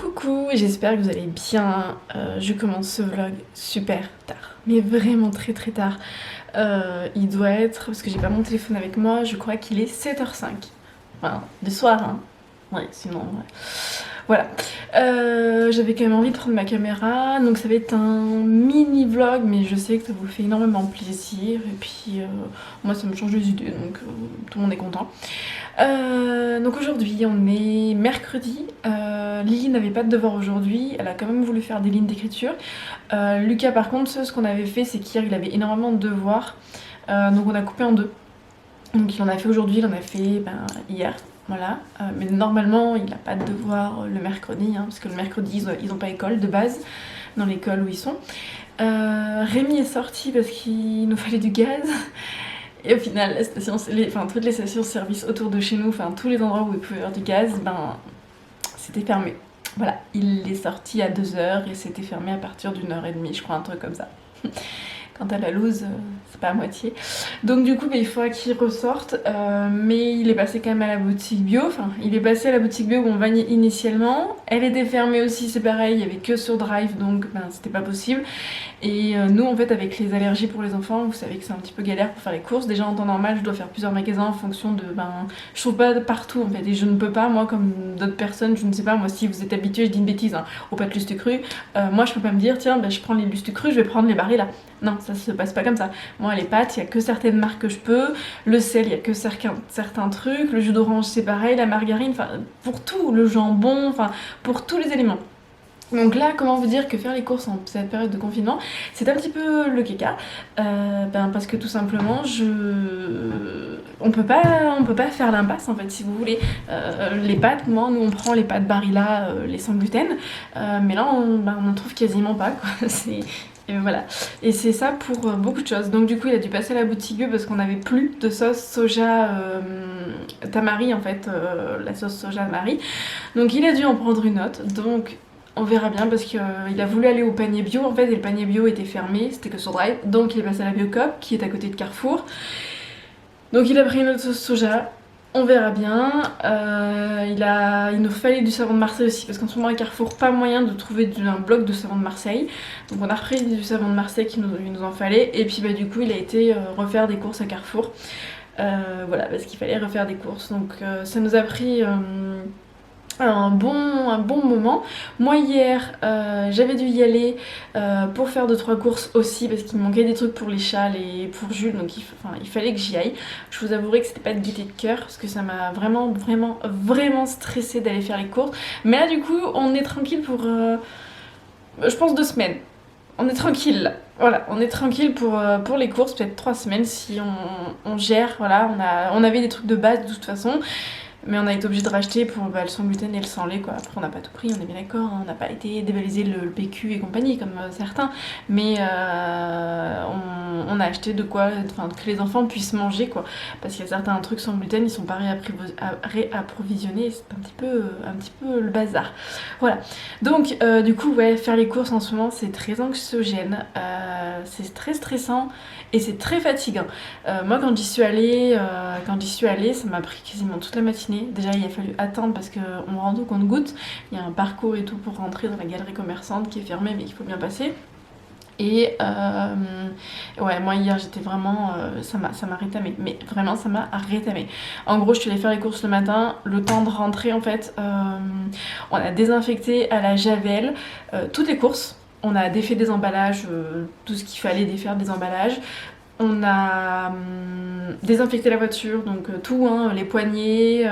Coucou, j'espère que vous allez bien. Je commence ce vlog super tard, mais vraiment très très tard. Il doit être, parce que j'ai pas mon téléphone avec moi, je crois qu'il est 7h05. Enfin, du soir, hein. Ouais, sinon, ouais. Voilà. J'avais quand même envie de prendre ma caméra, donc ça va être un mini vlog, mais je sais que ça vous fait énormément plaisir. Et puis, moi ça me change les idées, donc tout le monde est content. Donc aujourd'hui on est mercredi, Lily n'avait pas de devoir aujourd'hui, elle a quand même voulu faire des lignes d'écriture. Lucas par contre, ce qu'on avait fait c'est qu'hier il avait énormément de devoirs, donc on a coupé en deux. Donc il en a fait aujourd'hui, il en a fait hier, voilà. Mais normalement il n'a pas de devoir le mercredi, hein, parce que le mercredi ils n'ont pas école de base, dans l'école où ils sont. Rémi est sorti parce qu'il nous fallait du gaz. Et au final, toutes les stations-service autour de chez nous, enfin tous les endroits où il pouvait y avoir du gaz, c'était fermé. Voilà, il est sorti à 2h et c'était fermé à partir d'1h30, je crois, un truc comme ça. Quant à la loose, c'est pas à moitié. Donc du coup, il faudra qu'il ressorte, mais il est passé quand même à la boutique bio. Enfin, il est passé à la boutique bio où on va initialement. Elle était fermée aussi, c'est pareil, il y avait que sur Drive, donc c'était pas possible. Et nous, en fait, avec les allergies pour les enfants, vous savez que c'est un petit peu galère pour faire les courses. Déjà en temps normal, je dois faire plusieurs magasins en fonction de... je trouve pas partout en fait, et je ne peux pas, moi, comme d'autres personnes, je ne sais pas, moi, si vous êtes habitué, je dis une bêtise, hein, aux pâtes lustre cru, moi, je peux pas me dire, tiens, je prends les lustre cru, je vais prendre les Barilla. Non, ça se passe pas comme ça. Moi, les pâtes, il y a que certaines marques que je peux. Le sel, il y a que certains trucs. Le jus d'orange, c'est pareil. La margarine, enfin, pour tout. Le jambon, enfin, pour tous les éléments. Donc là, comment vous dire que faire les courses en cette période de confinement, c'est un petit peu le caca, parce que tout simplement, on peut pas faire l'impasse en fait, si vous voulez. Les pâtes, nous on prend les pâtes Barilla, les sans gluten, mais là on en trouve quasiment pas quoi. Et voilà. Et c'est ça pour beaucoup de choses. Donc du coup, il a dû passer à la boutique bio parce qu'on n'avait plus de sauce soja tamari en fait, la sauce soja tamari. Donc il a dû en prendre une autre. Donc on verra bien parce qu'il a voulu aller au panier bio en fait et le panier bio était fermé, c'était que sur Drive. Donc il est passé à la Biocop qui est à côté de Carrefour. Donc il a pris une autre sauce soja. On verra bien. Il nous fallait du savon de Marseille aussi parce qu'en ce moment à Carrefour pas moyen de trouver un bloc de savon de Marseille. Donc on a repris du savon de Marseille qu'il nous en fallait. Et puis du coup il a été refaire des courses à Carrefour. Voilà, parce qu'il fallait refaire des courses. Donc ça nous a pris un bon moment. Moi hier j'avais dû y aller pour faire 2-3 courses aussi parce qu'il me manquait des trucs pour les châles et pour Jules, donc il fallait que j'y aille. Je vous avouerai que c'était pas de gaieté de cœur parce que ça m'a vraiment stressée d'aller faire les courses. Mais là du coup on est tranquille pour je pense 2 semaines. On est tranquille là. Voilà, on est tranquille pour les courses, peut-être 3 semaines si on gère. Voilà, on avait des trucs de base de toute façon. Mais on a été obligé de racheter pour le sans gluten et le sans lait quoi. Après on n'a pas tout pris, on est bien d'accord, hein. On n'a pas été dévaliser le PQ et compagnie comme certains. Mais on a acheté de quoi, que les enfants puissent manger quoi. Parce qu'il y a certains trucs sans gluten, ils sont pas réapprovisionnés, c'est un petit peu le bazar. Voilà. Donc du coup ouais, faire les courses en ce moment c'est très anxiogène, c'est très stressant et c'est très fatigant. Moi quand j'y suis allée, ça m'a pris quasiment toute la matinée. Déjà il a fallu attendre parce qu'on rentre au compte-gouttes. Il y a un parcours et tout pour rentrer dans la galerie commerçante qui est fermée mais qu'il faut bien passer. Et ouais, moi hier j'étais vraiment, ça m'a rétamé, mais vraiment ça m'a rétamé. En gros je suis allée faire les courses le matin, le temps de rentrer en fait, on a désinfecté à la javel toutes les courses. On a défait des emballages, tout ce qu'il fallait défaire des emballages. On a désinfecté la voiture, donc tout, hein, les poignées,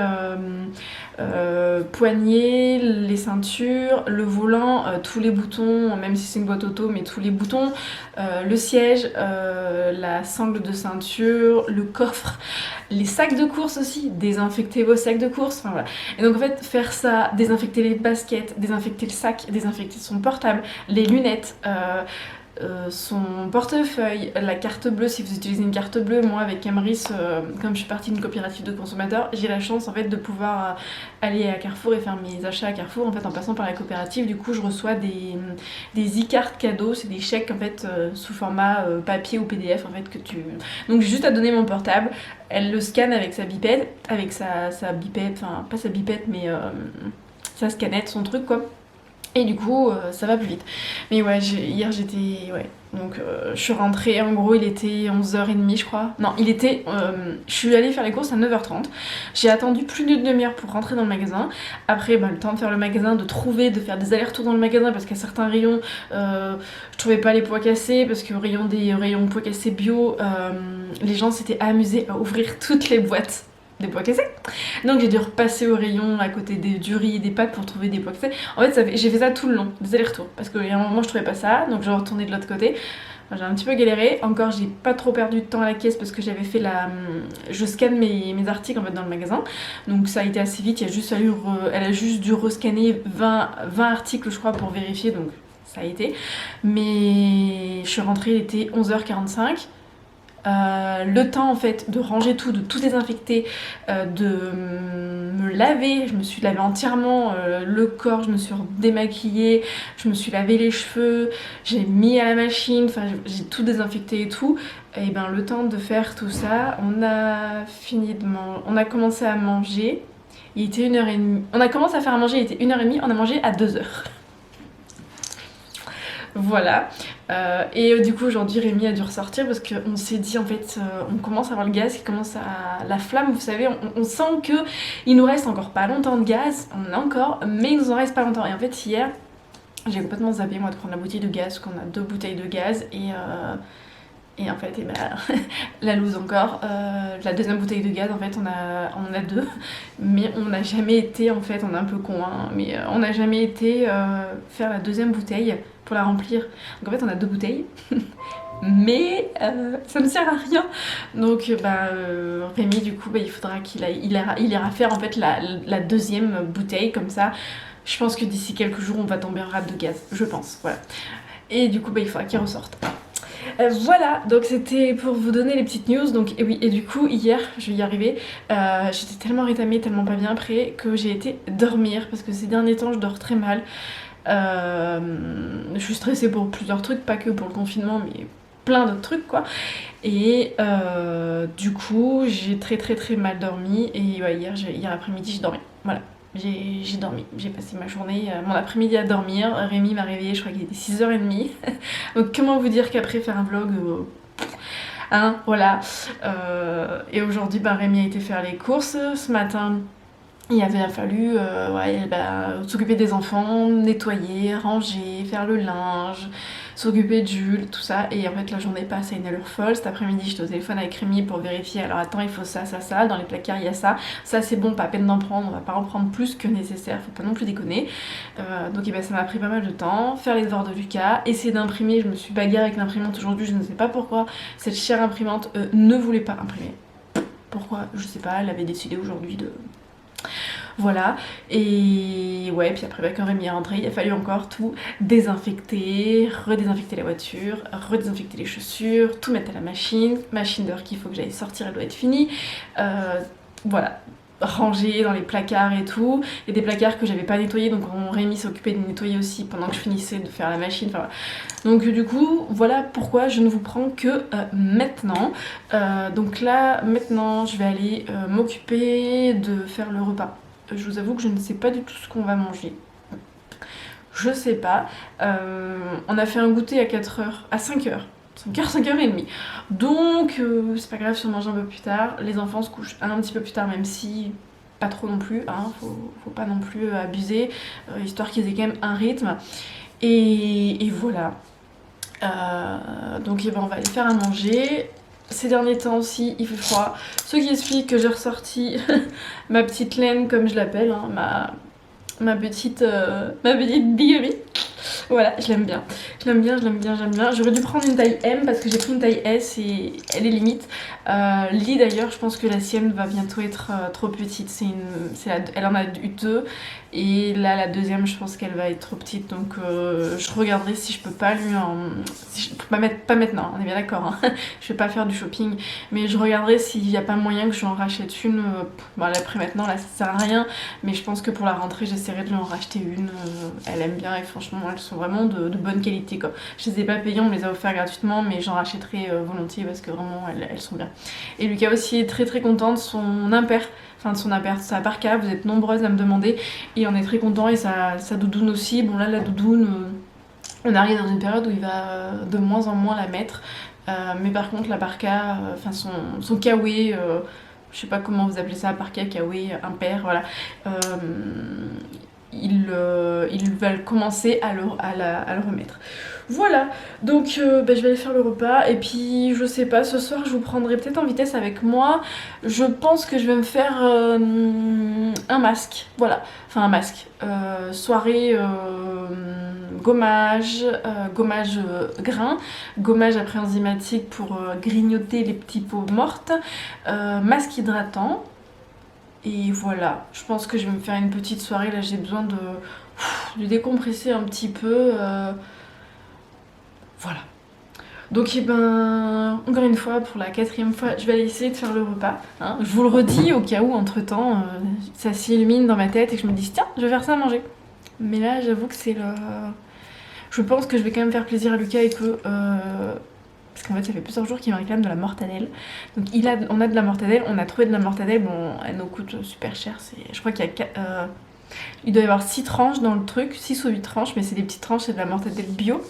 les ceintures, le volant, tous les boutons, même si c'est une boîte auto, mais tous les boutons, le siège, la sangle de ceinture, le coffre, les sacs de course aussi, désinfecter vos sacs de course, enfin voilà. Et donc en fait faire ça, désinfecter les baskets, désinfecter le sac, désinfecter son portable, les lunettes, son portefeuille, la carte bleue si vous utilisez une carte bleue. Moi avec Camrys, comme je suis partie d'une coopérative de consommateurs, j'ai la chance en fait de pouvoir aller à Carrefour et faire mes achats à Carrefour en fait en passant par la coopérative. Du coup je reçois des e-cartes cadeaux, c'est des chèques en fait sous format papier ou PDF en fait que tu... Donc j'ai juste à donner mon portable, elle le scanne avec sa bipette, avec sa bipette, enfin pas sa bipette mais sa scannette, son truc quoi. Et du coup, ça va plus vite. Mais ouais, hier j'étais... Ouais. Donc je suis rentrée, en gros il était 11h30 je crois. Non, il était... je suis allée faire les courses à 9h30. J'ai attendu plus d'une demi-heure pour rentrer dans le magasin. Après, bah, le temps de faire le magasin, de trouver, de faire des allers-retours dans le magasin parce qu'à certains rayons, je trouvais pas les pois cassés parce que rayons pois cassés bio, les gens s'étaient amusés à ouvrir toutes les boîtes des pois cassés. Donc j'ai dû repasser au rayon à côté du riz et des pâtes pour trouver des pois cassés. En fait, j'ai fait ça tout le long, des allers-retours. Parce qu'il y a un moment je trouvais pas ça, donc j'ai retourné de l'autre côté. J'ai un petit peu galéré. Encore, j'ai pas trop perdu de temps à la caisse parce que j'avais fait la... Je scanne mes articles en fait dans le magasin. Donc ça a été assez vite. Elle a juste dû rescanner 20 articles je crois pour vérifier. Donc ça a été. Mais je suis rentrée, il était 11h45. Le temps en fait de ranger tout, de tout désinfecter, de me laver, je me suis lavé entièrement le corps, je me suis démaquillée, je me suis lavé les cheveux, j'ai mis à la machine, enfin j'ai tout désinfecté et tout. Et ben le temps de faire tout ça, on a commencé à manger, il était 1h30, on a commencé à faire à manger, il était 1h30, on a mangé à 2h. Voilà. Et du coup aujourd'hui Rémi a dû ressortir parce qu'on s'est dit en fait on commence à avoir le gaz qui commence à... La flamme, vous savez, on sent que il nous reste encore pas longtemps de gaz, on en a encore, mais il nous en reste pas longtemps. Et en fait hier j'ai complètement zappé moi de prendre la bouteille de gaz, parce qu'on a 2 bouteilles de gaz et en fait, et ben, la loose encore, la deuxième bouteille de gaz, en fait, on en a 2, mais on n'a jamais été, en fait, on est un peu con, hein, mais on n'a jamais été faire la deuxième bouteille pour la remplir. Donc en fait, on a 2 bouteilles, mais ça ne sert à rien. Donc Rémi, du coup, il faudra il ira faire en fait la deuxième bouteille, comme ça. Je pense que d'ici quelques jours, on va tomber en rate de gaz, je pense, voilà. Et du coup, il faudra qu'il ressorte. Voilà, donc c'était pour vous donner les petites news. Donc, et oui, et du coup, hier, je vais y arriver, j'étais tellement rétamée, tellement pas bien après, que j'ai été dormir, parce que ces derniers temps, je dors très mal. Je suis stressée pour plusieurs trucs, pas que pour le confinement, mais plein d'autres trucs, quoi. Et du coup, j'ai très mal dormi, et ouais, hier après-midi, j'ai dormi, voilà. J'ai dormi, j'ai passé ma journée, mon après-midi à dormir. Rémi m'a réveillée, je crois qu'il était 6h30. Donc comment vous dire qu'après faire un vlog, hein, voilà. Et aujourd'hui, Rémi a été faire les courses. Ce matin, il avait fallu s'occuper des enfants, nettoyer, ranger, faire le linge, s'occuper de Jules, tout ça. Et en fait, la journée passe à une allure folle. Cet après-midi, j'étais au téléphone avec Rémi pour vérifier. Alors attends, il faut ça. Dans les placards, il y a ça. Ça, c'est bon, pas à peine d'en prendre. On va pas en prendre plus que nécessaire. Faut pas non plus déconner. Donc ça m'a pris pas mal de temps. Faire les devoirs de Lucas, essayer d'imprimer. Je me suis bagarrée avec l'imprimante aujourd'hui. Je ne sais pas pourquoi. Cette chère imprimante ne voulait pas imprimer. Pourquoi? Je sais pas. Elle avait décidé aujourd'hui de... Voilà, et ouais, puis après quand Rémi est rentré, il a fallu encore tout désinfecter, redésinfecter la voiture, redésinfecter les chaussures, tout mettre à la machine d'heure qu'il faut que j'aille sortir, elle doit être finie. Voilà, ranger dans les placards et tout. Il y a des placards que j'avais pas nettoyés, donc Rémi s'occupait de nettoyer aussi pendant que je finissais de faire la machine. Enfin, voilà. Donc du coup, voilà pourquoi je ne vous prends que maintenant. Donc là, maintenant, je vais aller m'occuper de faire le repas. Je vous avoue que je ne sais pas du tout ce qu'on va manger. Je sais pas. On a fait un goûter à 4h, à 5h. 5h30. Donc, c'est pas grave si on mange un peu plus tard. Les enfants se couchent un petit peu plus tard, même si pas trop non plus. Hein, faut pas non plus abuser, histoire qu'ils aient quand même un rythme. Et voilà. Donc, on va aller faire à manger. Ces derniers temps aussi, il fait froid. Ce qui explique que j'ai ressorti ma petite laine, comme je l'appelle, hein, ma petite bigamy. Voilà, je l'aime bien. J'aime bien. J'aurais dû prendre une taille M parce que j'ai pris une taille S et elle est limite. Lee d'ailleurs, je pense que la sienne va bientôt être trop petite. Elle en a eu 2 et là la deuxième, je pense qu'elle va être trop petite. Donc je regarderai si je peux pas pas maintenant, on est bien d'accord. Hein. Je vais pas faire du shopping, mais je regarderai s'il n'y a pas moyen que je lui en rachète une. Après maintenant, là ça sert à rien, mais je pense que pour la rentrée, j'essaierai de lui en racheter une. Elle aime bien et franchement, elles sont vraiment de bonne qualité quoi. Je les ai pas payées, on me les a offertes gratuitement, mais j'en rachèterai volontiers parce que vraiment elles sont bien. Et Lucas aussi est très très content de son impair, enfin de son impair, de sa parka, vous êtes nombreuses à me demander, et on est très content, et sa doudoune aussi. Bon là la doudoune, on arrive dans une période où il va de moins en moins la mettre, mais par contre la parka, enfin son kawaii, je sais pas comment vous appelez ça, parka, kawaii, impair, voilà. Il va commencer à le remettre. Voilà, donc je vais aller faire le repas, et puis je sais pas, ce soir je vous prendrai peut-être en vitesse avec moi. Je pense que je vais me faire un masque, voilà, enfin un masque, soirée gommage, gommage grain, gommage après enzymatique pour grignoter les petits peaux mortes, masque hydratant. Et voilà, je pense que je vais me faire une petite soirée, là j'ai besoin de décompresser un petit peu, voilà. Donc encore une fois, pour la 4e fois, je vais aller essayer de faire le repas, hein. Je vous le redis au cas où, entre temps, ça s'illumine dans ma tête et que je me dis tiens, je vais faire ça à manger. Mais là j'avoue que c'est le... Je pense que je vais quand même faire plaisir à Lucas et que... parce qu'en fait ça fait plusieurs jours qu'il me réclame de la mortadelle. Donc on a de la mortadelle, on a trouvé de la mortadelle, bon elle nous coûte super cher, je crois qu'il y a il doit y avoir 6 tranches dans le truc, 6 ou 8 tranches, mais c'est des petites tranches, c'est de la mortadelle bio,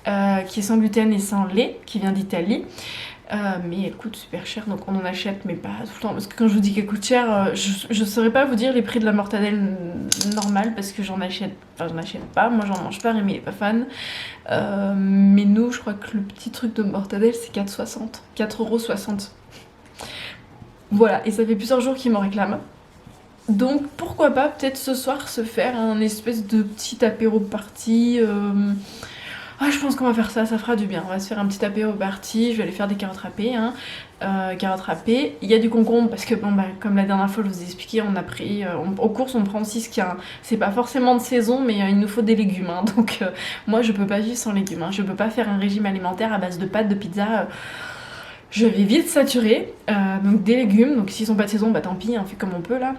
qui est sans gluten et sans lait, qui vient d'Italie. Mais elle coûte super cher, donc on en achète, mais pas tout le temps, parce que quand je vous dis qu'elle coûte cher, je saurais pas vous dire les prix de la mortadelle normale, parce que j'en achète pas, moi j'en mange pas, Rémi il est pas fan, mais nous je crois que le petit truc de mortadelle c'est 4,60 €. Voilà, et ça fait plusieurs jours qu'il m'en réclame. Donc pourquoi pas peut-être ce soir se faire un espèce de petit apéro party. Je pense qu'on va faire ça, ça fera du bien. On va se faire un petit apéro party, je vais aller faire des carottes râpées, hein. Carottes râpées, il y a du concombre parce que comme la dernière fois je vous ai expliqué, on a pris aux courses on prend aussi ce qu'il y a, c'est pas forcément de saison, mais il nous faut des légumes, hein. Donc moi je peux pas vivre sans légumes, hein. Je peux pas faire un régime alimentaire à base de pâtes, de pizza, je vais vite saturer, donc des légumes, donc s'ils sont pas de saison, tant pis, on fait comme on peut là.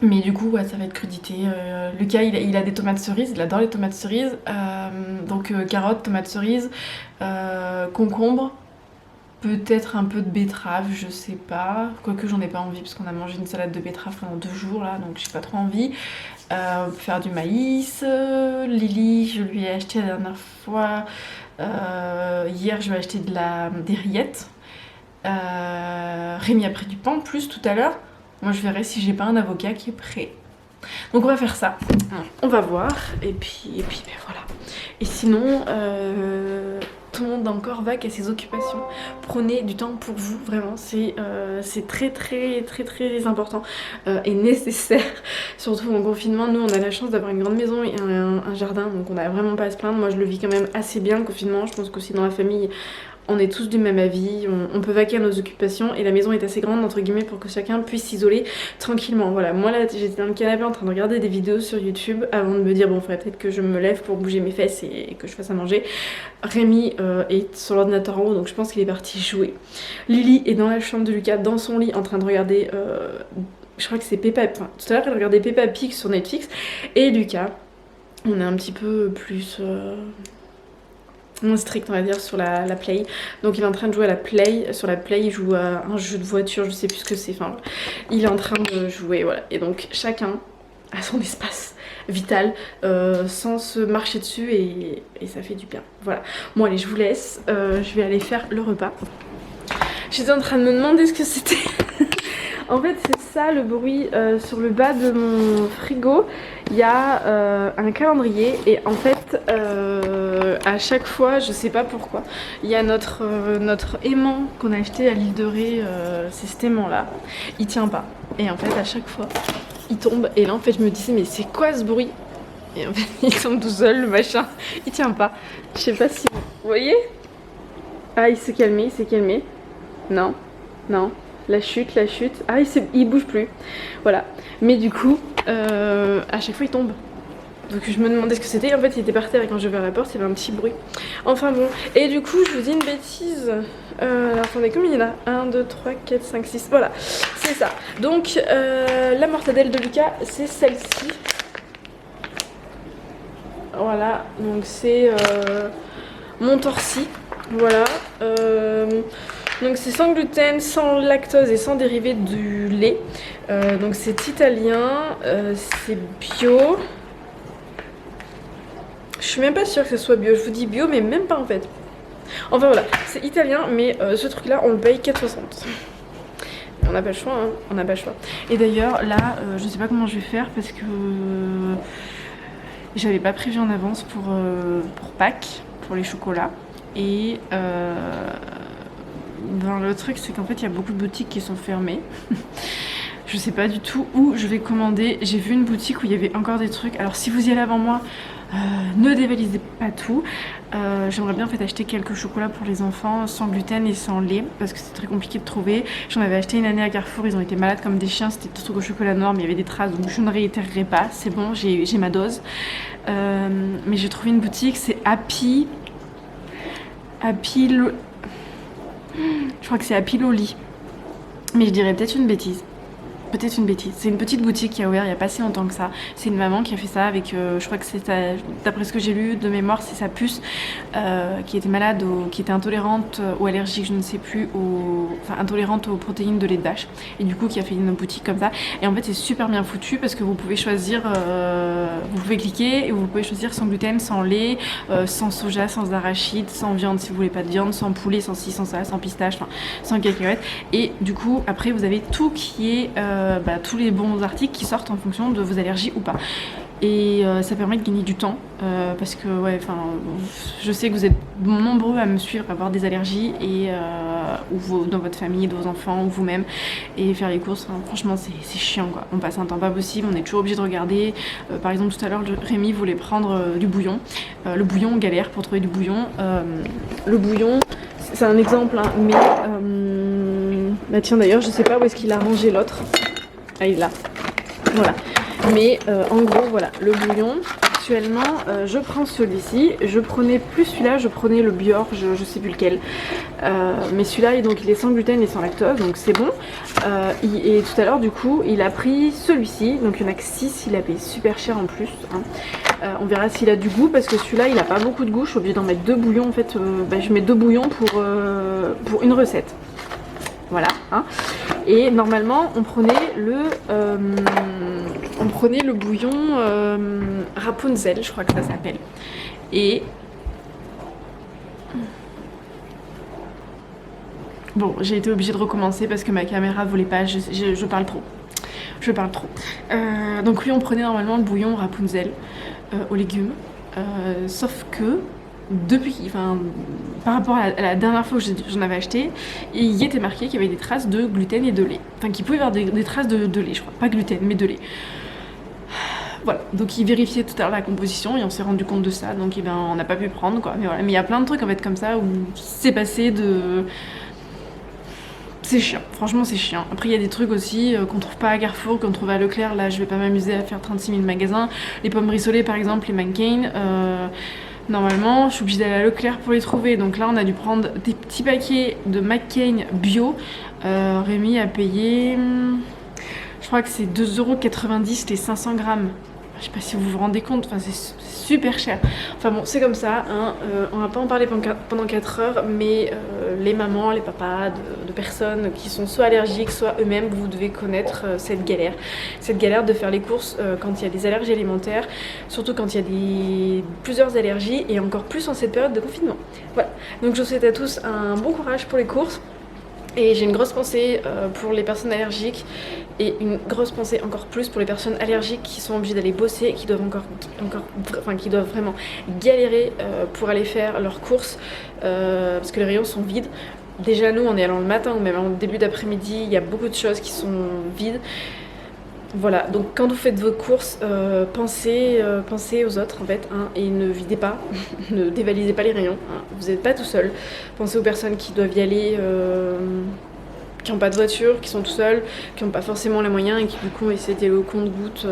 Mais du coup, ouais, ça va être crudité. Lucas, il a des tomates cerises, il adore les tomates cerises. Donc carottes, tomates cerises, concombre, peut-être un peu de betterave, je sais pas. Quoique j'en ai pas envie parce qu'on a mangé une salade de betterave pendant 2 jours là, donc j'ai pas trop envie. On peut faire du maïs. Lily, je lui ai acheté la dernière fois. Hier, je lui ai acheté des rillettes. Rémi a pris du pain en plus tout à l'heure. Moi je verrai si j'ai pas un avocat qui est prêt. Donc on va faire ça. On va voir. Et puis voilà. Et sinon, tout le monde encore vague à ses occupations. Prenez du temps pour vous, vraiment. C'est très très très très important et nécessaire. Surtout en confinement, nous on a la chance d'avoir une grande maison et un jardin. Donc on a vraiment pas à se plaindre. Moi je le vis quand même assez bien le confinement. Je pense qu'aussi dans la famille... On est tous du même avis, on peut vaquer à nos occupations et la maison est assez grande entre guillemets pour que chacun puisse s'isoler tranquillement. Voilà, moi là j'étais dans le canapé en train de regarder des vidéos sur YouTube avant de me dire bon il faudrait peut-être que je me lève pour bouger mes fesses et que je fasse à manger. Rémi est sur l'ordinateur en haut donc je pense qu'il est parti jouer. Lily est dans la chambre de Lucas dans son lit en train de regarder, je crois que c'est tout à l'heure elle regardait Peppa Pig sur Netflix, et Lucas, on est un petit peu plus... moins strict on va dire sur la play, donc il est en train de jouer à la play, sur la play il joue à un jeu de voiture, je sais plus ce que c'est, enfin il est en train de jouer, voilà, et donc chacun a son espace vital sans se marcher dessus et ça fait du bien, voilà. Bon allez je vous laisse, je vais aller faire le repas. J'étais en train de me demander ce que c'était. En fait c'est ça le bruit, sur le bas de mon frigo il y a un calendrier et en fait à chaque fois, je sais pas pourquoi, il y a notre aimant qu'on a acheté à l'île de Ré, c'est cet aimant là, il tient pas et en fait à chaque fois il tombe et là en fait je me disais mais c'est quoi ce bruit, et en fait il tombe tout seul le machin, il tient pas, je sais pas si vous voyez. Ah il s'est calmé, non, la chute, ah il bouge plus, voilà, mais du coup à chaque fois il tombe. Donc je me demandais ce que c'était, en fait il était par terre et quand j'ai ouvert la porte il y avait un petit bruit. Enfin bon, et du coup je vous dis une bêtise. Alors attendez, combien il y en a 1, 2, 3, 4, 5, 6, voilà, c'est ça. Donc la mortadelle de Lucas c'est celle-ci. Voilà, donc c'est mon torsi. Voilà. Donc c'est sans gluten, sans lactose et sans dérivé du lait. Donc c'est italien, c'est bio. Je suis même pas sûre que ce soit bio, je vous dis bio mais même pas en fait. Enfin voilà, c'est italien mais ce truc là on le paye 4,60. On n'a pas le choix, hein. On n'a pas le choix. Et d'ailleurs là, je sais pas comment je vais faire parce que j'avais pas prévu en avance pour Pâques, pour les chocolats. Et ben, le truc c'est qu'en fait il y a beaucoup de boutiques qui sont fermées. Je sais pas du tout où je vais commander. J'ai vu une boutique où il y avait encore des trucs. Alors si vous y allez avant moi, ne dévalisez pas tout. J'aimerais bien en fait acheter quelques chocolats pour les enfants sans gluten et sans lait parce que c'est très compliqué de trouver. J'en avais acheté une année à Carrefour, ils ont été malades comme des chiens, c'était des trucs au chocolat noir mais il y avait des traces donc je ne réitérerai pas. C'est bon, j'ai ma dose. Mais j'ai trouvé une boutique, c'est Happy. Je crois que c'est Happy Loli. Mais je dirais peut-être une bêtise. Peut-être une bêtise. C'est une petite boutique qui a ouvert il n'y a pas si longtemps que ça. C'est une maman qui a fait ça avec, je crois que c'est d'après ce que j'ai lu de mémoire, c'est sa puce qui était malade, qui était intolérante ou allergique, je ne sais plus, enfin intolérante aux protéines de lait de vache. Et du coup qui a fait une boutique comme ça. Et en fait c'est super bien foutu parce que vous pouvez choisir, vous pouvez cliquer et vous pouvez choisir sans gluten, sans lait, sans soja, sans arachide, sans viande si vous voulez pas de viande, sans poulet, sans ci, sans ça, sans pistache, enfin sans cacahuètes. Et du coup après vous avez tout qui est tous les bons articles qui sortent en fonction de vos allergies ou pas. Et ça permet de gagner du temps parce que ouais, enfin, je sais que vous êtes nombreux à me suivre, à avoir des allergies et ou dans votre famille, de vos enfants ou vous-même, et faire les courses, hein, franchement c'est chiant quoi. On passe un temps pas possible, on est toujours obligé de regarder. Par exemple tout à l'heure Rémi voulait prendre du bouillon. Le bouillon, galère pour trouver du bouillon. Le bouillon, c'est un exemple, hein, mais bah tiens d'ailleurs je sais pas où est-ce qu'il a rangé l'autre. Ah il est là. Voilà. Mais en gros voilà, le bouillon, actuellement je prends celui-ci, je prenais plus celui-là, je prenais le Bior, je sais plus lequel. Mais celui-là donc il est sans gluten et sans lactose, donc c'est bon. Et tout à l'heure du coup il a pris celui-ci, donc il y en a que 6, il a payé super cher en plus. Hein. On verra s'il a du goût parce que celui-là il a pas beaucoup de goût, je suis obligée d'en mettre 2 bouillons en fait, je mets 2 bouillons pour une recette. Voilà, hein. Et normalement on prenait le bouillon Rapunzel, je crois que ça s'appelle. Et bon, j'ai été obligée de recommencer parce que ma caméra voulait pas, je parle trop. Je parle trop. Donc oui, on prenait normalement le bouillon Rapunzel aux légumes, sauf que depuis, enfin, par rapport à la dernière fois que j'en avais acheté, il y était marqué qu'il y avait des traces de gluten et de lait. Enfin, qu'il pouvait y avoir des traces de lait, je crois. Pas gluten, mais de lait. Voilà, donc il vérifiait tout à l'heure la composition et on s'est rendu compte de ça, donc eh ben, on n'a pas pu prendre quoi. Mais voilà, mais il y a plein de trucs en fait comme ça où c'est passé de... C'est chiant, franchement c'est chiant. Après il y a des trucs aussi qu'on trouve pas à Carrefour, qu'on trouve à Leclerc, là je vais pas m'amuser à faire 36 000 magasins. Les pommes rissolées par exemple, les McCain, normalement je suis obligée d'aller à Leclerc pour les trouver. Donc là on a dû prendre des petits paquets de McCain bio. Rémi a payé, je crois que c'est 2,90 € les 500 grammes. Je sais pas si vous vous rendez compte, enfin, c'est super cher. Enfin bon, c'est comme ça, hein. On va pas en parler pendant 4 heures, mais les mamans, les papas de personnes qui sont soit allergiques, soit eux-mêmes, vous devez connaître cette galère. Cette galère de faire les courses quand il y a des allergies alimentaires, surtout quand il y a plusieurs allergies, et encore plus en cette période de confinement. Voilà, donc je vous souhaite à tous un bon courage pour les courses. Et j'ai une grosse pensée pour les personnes allergiques et une grosse pensée encore plus pour les personnes allergiques qui sont obligées d'aller bosser et qui doivent qui doivent vraiment galérer pour aller faire leurs courses parce que les rayons sont vides. Déjà nous en y allant le matin ou même en début d'après-midi, il y a beaucoup de choses qui sont vides. Voilà, donc quand vous faites vos courses, pensez aux autres en fait, hein, et ne videz pas, ne dévalisez pas les rayons, hein, vous n'êtes pas tout seul. Pensez aux personnes qui doivent y aller, qui n'ont pas de voiture, qui sont tout seuls, qui n'ont pas forcément les moyens et qui du coup essaient d'y aller au compte-gouttes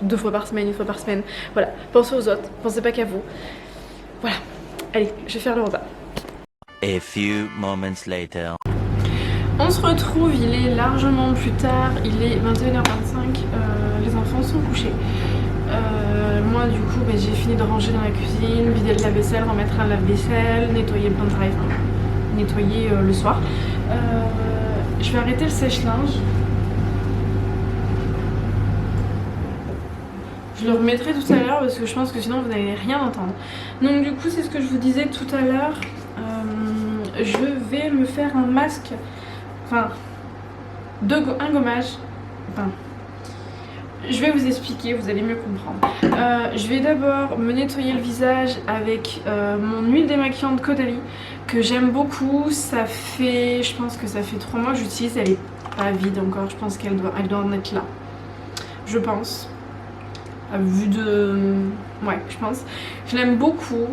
2 fois par semaine, 1 fois par semaine. Voilà, pensez aux autres, pensez pas qu'à vous. Voilà, allez, je vais faire le repas. A few moments later. On se retrouve, il est largement plus tard, il est 21h25, les enfants sont couchés. Moi moi du coup j'ai fini de ranger dans la cuisine, vider le lave-vaisselle, remettre un lave-vaisselle, nettoyer plein de travail, enfin, nettoyer le soir. Je vais arrêter le sèche-linge. Je le remettrai tout à l'heure parce que je pense que sinon vous n'allez rien entendre. Donc du coup c'est ce que je vous disais tout à l'heure. Je vais me faire un masque, enfin un gommage. Enfin, je vais vous expliquer, vous allez mieux comprendre. Je vais d'abord me nettoyer le visage avec mon huile démaquillante Caudalie que j'aime beaucoup. Ça fait, je pense que ça fait 3 mois que j'utilise. Elle est pas vide encore, je pense qu'elle doit en être là. Je pense. À vue de... Ouais, je pense. Je l'aime beaucoup.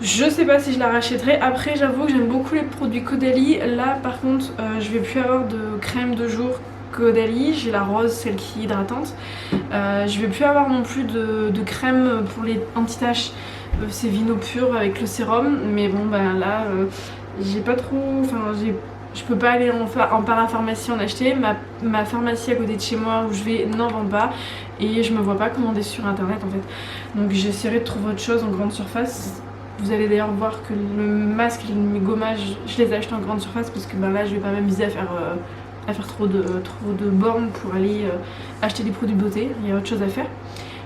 Je sais pas si je la rachèterai. Après, j'avoue que j'aime beaucoup les produits Caudalie. Là, par contre, je vais plus avoir de crème de jour Caudalie. J'ai la rose, celle qui est hydratante. Je vais plus avoir non plus de crème pour les anti-taches. C'est Vino Pur avec le sérum. Mais bon, ben là, j'ai pas trop... Enfin, je peux pas aller en parapharmacie en acheter. Ma pharmacie à côté de chez moi où je vais n'en vend pas. Et je me vois pas commander sur internet en fait. Donc j'essaierai de trouver autre chose en grande surface. Vous allez d'ailleurs voir que le masque et mes gommages, je les ai achetés en grande surface parce que ben là je vais pas m'amuser à faire trop de bornes pour aller acheter des produits de beauté. Il y a autre chose à faire.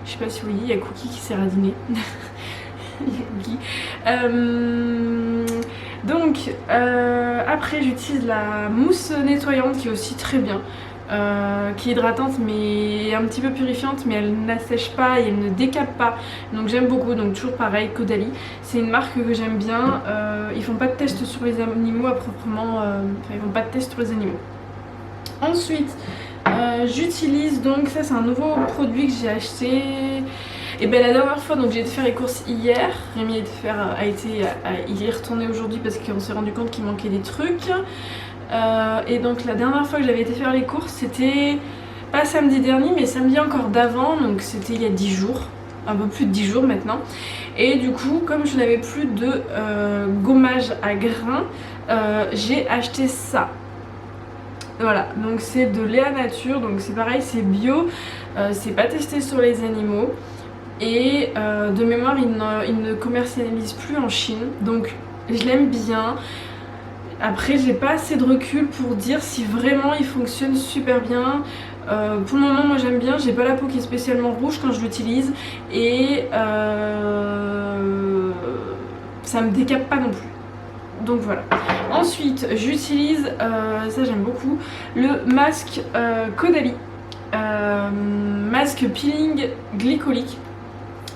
Je sais pas si vous voyez, il y a Cookie qui s'est radiné. Donc après j'utilise la mousse nettoyante qui est aussi très bien. Qui est hydratante mais un petit peu purifiante, mais elle n'assèche pas et elle ne décape pas, donc j'aime beaucoup. Donc toujours pareil, Caudalie, c'est une marque que j'aime bien. Ils font pas de tests sur les animaux à proprement, enfin ils font pas de tests sur les animaux. Ensuite j'utilise, donc ça c'est un nouveau produit que j'ai acheté. Et ben la dernière fois, donc j'ai été faire les courses hier. Rémi il est retourné aujourd'hui parce qu'on s'est rendu compte qu'il manquait des trucs. Et donc la dernière fois que j'avais été faire les courses, c'était pas samedi dernier mais samedi encore d'avant, donc c'était il y a 10 jours, un peu plus de 10 jours maintenant. Et du coup comme je n'avais plus de gommage à grains, j'ai acheté ça. Voilà, donc c'est de Léa Nature, donc c'est pareil, c'est bio, c'est pas testé sur les animaux. Et de mémoire il ne commercialise plus en Chine, donc je l'aime bien. Après j'ai pas assez de recul pour dire si vraiment il fonctionne super bien. Pour le moment moi j'aime bien, j'ai pas la peau qui est spécialement rouge quand je l'utilise. Et ça me décape pas non plus. Donc voilà. Ensuite j'utilise, ça j'aime beaucoup, le masque Caudalie. Masque peeling glycolique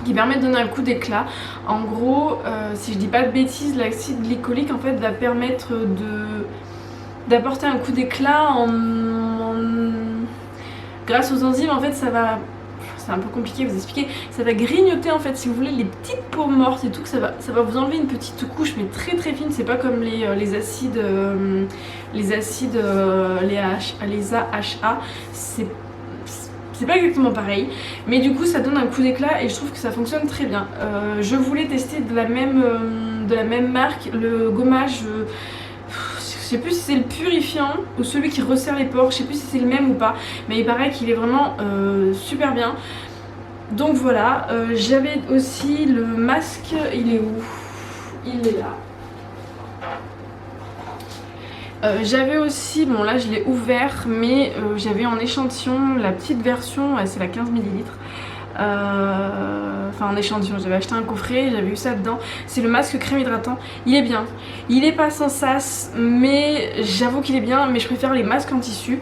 qui permet de donner un coup d'éclat. En gros, si je dis pas de bêtises, l'acide glycolique en fait va permettre d'apporter un coup d'éclat grâce aux enzymes. En fait ça va, c'est un peu compliqué à vous expliquer, ça va grignoter en fait si vous voulez les petites peaux mortes et tout, que ça va vous enlever une petite couche mais très très fine. C'est pas comme les acides les AHA, c'est pas exactement pareil, mais du coup ça donne un coup d'éclat et je trouve que ça fonctionne très bien. Je voulais tester de la même marque le gommage, je sais plus si c'est le purifiant ou celui qui resserre les pores, je sais plus si c'est le même ou pas, mais il paraît qu'il est vraiment super bien. Donc voilà, j'avais aussi le masque, il est où? Il est là. J'avais aussi, bon là je l'ai ouvert, mais j'avais en échantillon la petite version, c'est la 15 ml. Enfin en échantillon, j'avais acheté un coffret, j'avais eu ça dedans. C'est le masque crème hydratant, il est bien. Il est pas sans sas, mais j'avoue qu'il est bien, mais je préfère les masques en tissu.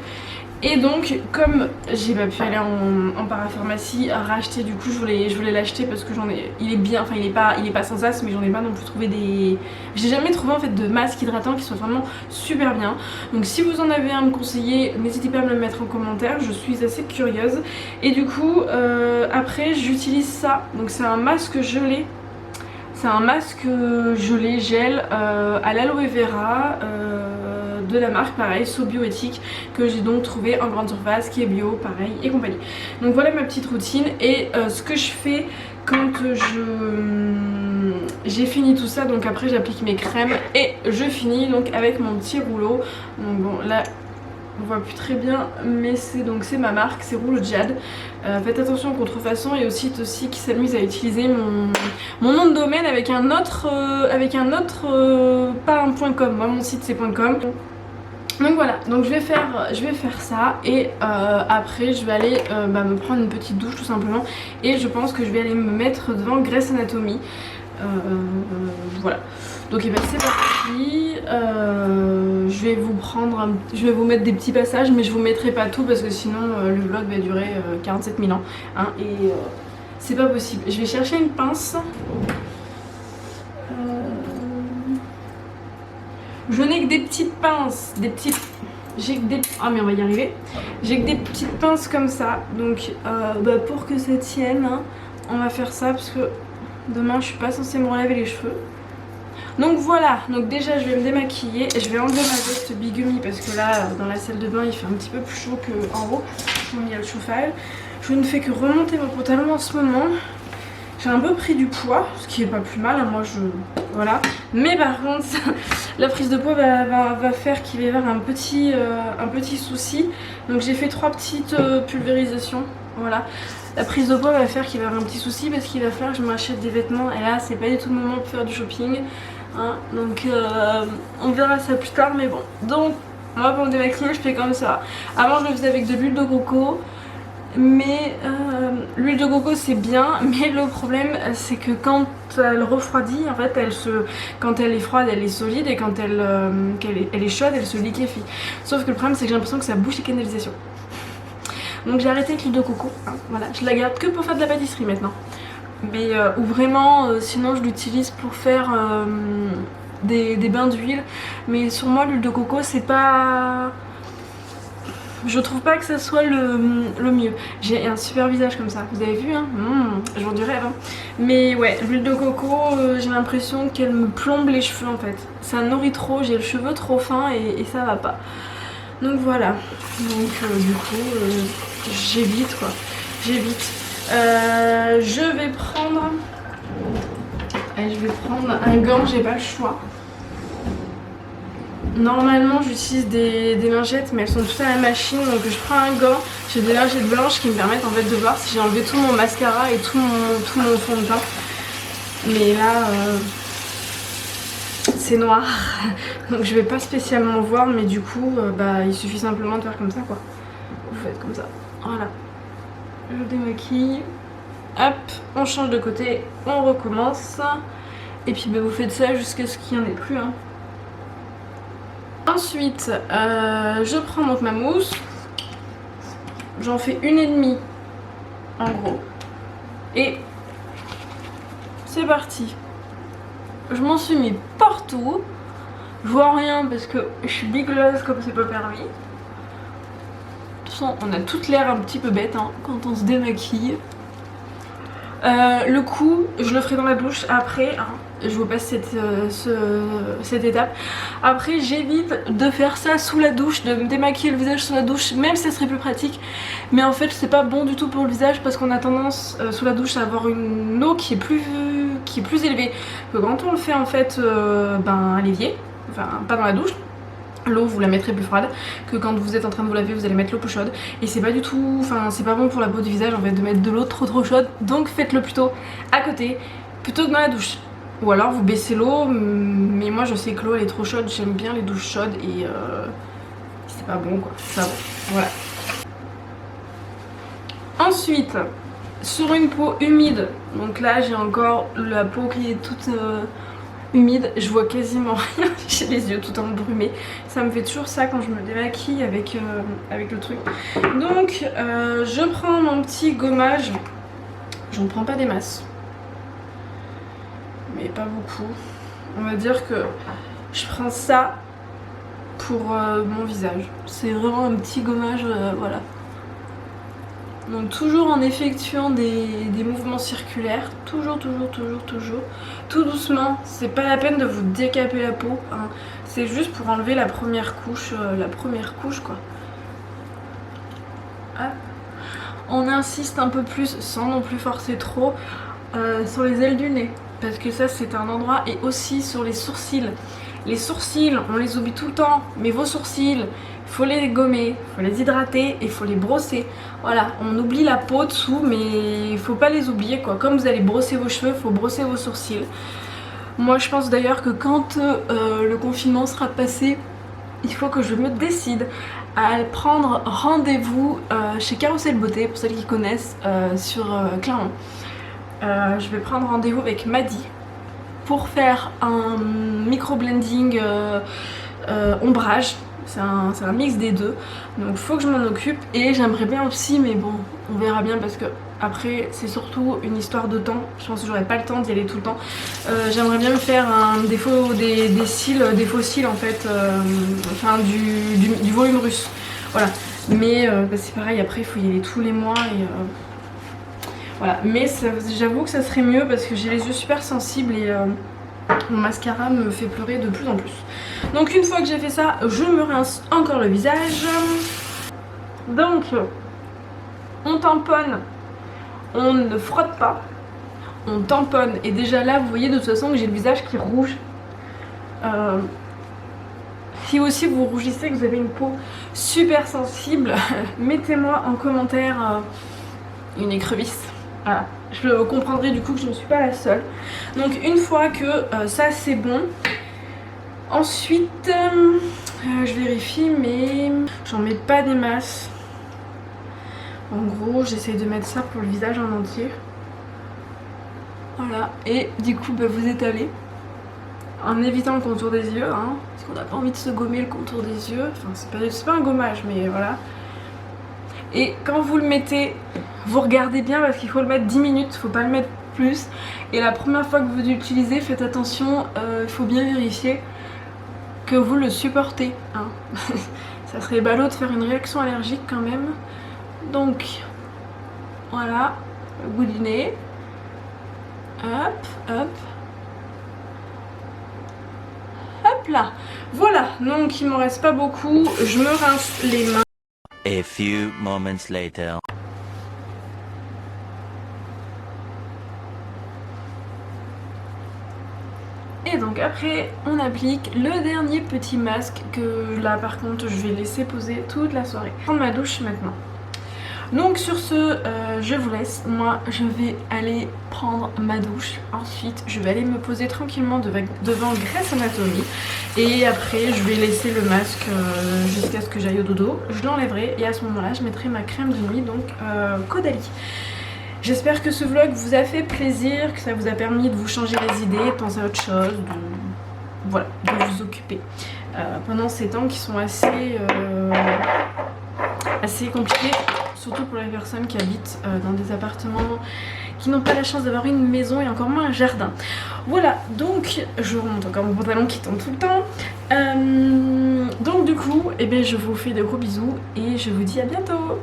Et donc comme j'ai pas pu aller en parapharmacie à racheter, du coup je voulais l'acheter parce que il est bien, enfin il est pas sans as, mais j'en ai pas non plus trouvé des... J'ai jamais trouvé en fait de masque hydratant qui soit vraiment super bien. Donc si vous en avez un à me conseiller, n'hésitez pas à me le mettre en commentaire, je suis assez curieuse. Et du coup après j'utilise ça, donc c'est un masque gelé. C'est un masque gelé gel à l'aloe vera de la marque pareil, So Bioéthique, que j'ai donc trouvé en grande surface, qui est bio, pareil et compagnie. Donc voilà ma petite routine. Et ce que je fais quand j'ai fini tout ça, donc après j'applique mes crèmes et je finis donc avec mon petit rouleau. Donc bon là on voit plus très bien, mais c'est ma marque, c'est Rouge Jade. Faites attention aux contrefaçons et aussi qui s'amuse à utiliser mon nom de domaine avec un autre, pas un .com, moi mon site c'est .com. Donc voilà, donc je vais faire ça et après je vais aller me prendre une petite douche tout simplement et je pense que je vais aller me mettre devant Grey's Anatomy. Voilà, donc c'est parti. Je vais vous mettre des petits passages mais je vous mettrai pas tout parce que sinon le vlog va durer 47 000 ans hein, et c'est pas possible. Je vais chercher une pince. Je n'ai que des petites pinces, ah mais on va y arriver. J'ai que des petites pinces comme ça, donc pour que ça tienne, hein, on va faire ça parce que demain je suis pas censée me relaver les cheveux. Donc voilà, donc déjà je vais me démaquiller, je vais enlever ma veste bigumie parce que là dans la salle de bain il fait un petit peu plus chaud qu'en haut, il y a le chauffage. Je ne fais que remonter mon pantalon en ce moment. J'ai un peu pris du poids, ce qui est pas plus mal, hein, voilà. Mais par contre, la prise de poids va faire qu'il va y avoir un petit souci. Donc j'ai fait 3 petites pulvérisations, voilà. La prise de poids va faire qu'il va y avoir un petit souci parce qu'il va falloir que je m'achète des vêtements. Et là, c'est pas du tout le moment pour faire du shopping, hein. Donc on verra ça plus tard, mais bon. Donc moi pour me démaquiller, je fais comme ça. Avant, je le faisais avec de l'huile de coco. Mais l'huile de coco c'est bien, mais le problème c'est que quand elle refroidit, en fait quand elle est froide elle est solide et quand elle est chaude elle se liquéfie. Sauf que le problème c'est que j'ai l'impression que ça bouche les canalisations. Donc j'ai arrêté avec l'huile de coco, hein, voilà, je la garde que pour faire de la pâtisserie maintenant. Mais ou vraiment sinon je l'utilise pour faire des bains d'huile. Mais sur moi l'huile de coco c'est pas... Je trouve pas que ça soit le mieux. J'ai un super visage comme ça, vous avez vu hein, jour du rêve hein. Mais ouais, l'huile de coco, j'ai l'impression qu'elle me plombe les cheveux en fait. Ça nourrit trop, j'ai le cheveu trop fin et ça va pas. Donc voilà, donc du coup j'évite quoi, j'évite. Je vais prendre un gant, j'ai pas le choix. Normalement j'utilise des lingettes mais elles sont toutes à la machine, donc je prends un gant. J'ai des lingettes blanches qui me permettent en fait de voir si j'ai enlevé tout mon mascara et tout mon fond de teint. Mais là c'est noir donc je vais pas spécialement voir, mais du coup il suffit simplement de faire comme ça quoi. Vous faites comme ça, voilà. Je démaquille, hop, on change de côté, on recommence. Et puis vous faites ça jusqu'à ce qu'il n'y en ait plus hein. Ensuite, je prends donc ma mousse, j'en fais 1,5 en gros, et c'est parti. Je m'en suis mis partout, je vois rien parce que je suis bigleuse comme c'est pas permis. De toute façon, on a toutes l'air un petit peu bête hein, quand on se démaquille. Le coup, je le ferai dans la douche après, hein. Je vous passe cette étape. Après j'évite de faire ça sous la douche, de me démaquiller le visage sous la douche, même si ça serait plus pratique. Mais en fait c'est pas bon du tout pour le visage parce qu'on a tendance sous la douche à avoir une eau qui est plus élevée que quand on le fait en fait à l'évier, enfin pas dans la douche. L'eau vous la mettrez plus froide que quand vous êtes en train de vous laver, vous allez mettre l'eau plus chaude. Et c'est pas du tout, enfin c'est pas bon pour la peau du visage en fait de mettre de l'eau trop chaude. Donc faites-le plutôt à côté, plutôt que dans la douche. Ou alors vous baissez l'eau, mais moi je sais que l'eau elle est trop chaude, j'aime bien les douches chaudes et c'est pas bon quoi, c'est pas bon, voilà. Ensuite, sur une peau humide, donc là j'ai encore la peau qui est toute humide, je vois quasiment rien, j'ai les yeux tout embrumés. Ça me fait toujours ça quand je me démaquille avec le truc. Donc je prends mon petit gommage, j'en prends pas des masses. Mais pas beaucoup. On va dire que je prends ça pour mon visage. C'est vraiment un petit gommage, voilà. Donc toujours en effectuant des mouvements circulaires, toujours, tout doucement. C'est pas la peine de vous décaper la peau, hein. C'est juste pour enlever la première couche quoi. Hop. On insiste un peu plus, sans non plus forcer trop, sur les ailes du nez. Parce que ça c'est un endroit, et aussi sur les sourcils. Les sourcils, on les oublie tout le temps, mais vos sourcils, faut les gommer, faut les hydrater et faut les brosser. Voilà, on oublie la peau dessous mais il faut pas les oublier quoi. Comme vous allez brosser vos cheveux, faut brosser vos sourcils. Moi je pense d'ailleurs que quand le confinement sera passé, il faut que je me décide à prendre rendez-vous chez Carousel Beauté, pour celles qui connaissent, sur Clermont. Je vais prendre rendez-vous avec Maddy pour faire un micro-blending ombrage. C'est un mix des deux, donc faut que je m'en occupe. Et j'aimerais bien aussi, mais bon, on verra bien parce que après c'est surtout une histoire de temps. Je pense que j'aurai pas le temps d'y aller tout le temps. J'aimerais bien me faire des cils, des faux cils en fait, enfin du volume russe. Voilà, mais bah, c'est pareil, après il faut y aller tous les mois et voilà. Mais j'avoue que ça serait mieux parce que j'ai les yeux super sensibles et mon mascara me fait pleurer de plus en plus. Donc une fois que j'ai fait ça, je me rince encore le visage. Donc on tamponne, on ne frotte pas, on tamponne. Et déjà là vous voyez de toute façon que j'ai le visage qui rouge. Si aussi vous rougissez, que vous avez une peau super sensible, mettez-moi en commentaire une écrevisse. Voilà, je comprendrai du coup que je ne suis pas la seule. Donc une fois que ça c'est bon, ensuite je vérifie mais j'en mets pas des masses. En gros j'essaie de mettre ça pour le visage en entier. Voilà, et du coup bah, vous étalez en évitant le contour des yeux, hein, parce qu'on n'a pas envie de se gommer le contour des yeux. Enfin c'est pas un gommage mais voilà. Et quand vous le mettez, vous regardez bien parce qu'il faut le mettre 10 minutes, il ne faut pas le mettre plus. Et la première fois que vous l'utilisez, faites attention, il faut bien vérifier que vous le supportez. Hein. Ça serait ballot de faire une réaction allergique quand même. Donc voilà, le bout du nez. Hop, hop. Hop là. Voilà, donc il m'en reste pas beaucoup. Je me rince les mains. A few moments later. Et donc après on applique le dernier petit masque que là par contre je vais laisser poser toute la soirée. Je vais prendre ma douche maintenant. Donc sur ce je vous laisse, moi je vais aller prendre ma douche. Ensuite je vais aller me poser tranquillement devant Grey's Anatomy. Et après je vais laisser le masque jusqu'à ce que j'aille au dodo. Je l'enlèverai et à ce moment là je mettrai ma crème de nuit, donc Caudalie. J'espère que ce vlog vous a fait plaisir, que ça vous a permis de vous changer les idées, de penser à autre chose, voilà, de vous occuper pendant ces temps qui sont assez compliqués, surtout pour les personnes qui habitent dans des appartements qui n'ont pas la chance d'avoir une maison et encore moins un jardin. Voilà, donc je remonte encore mon pantalon qui tombe tout le temps. Donc du coup, eh bien, je vous fais de gros bisous et je vous dis à bientôt.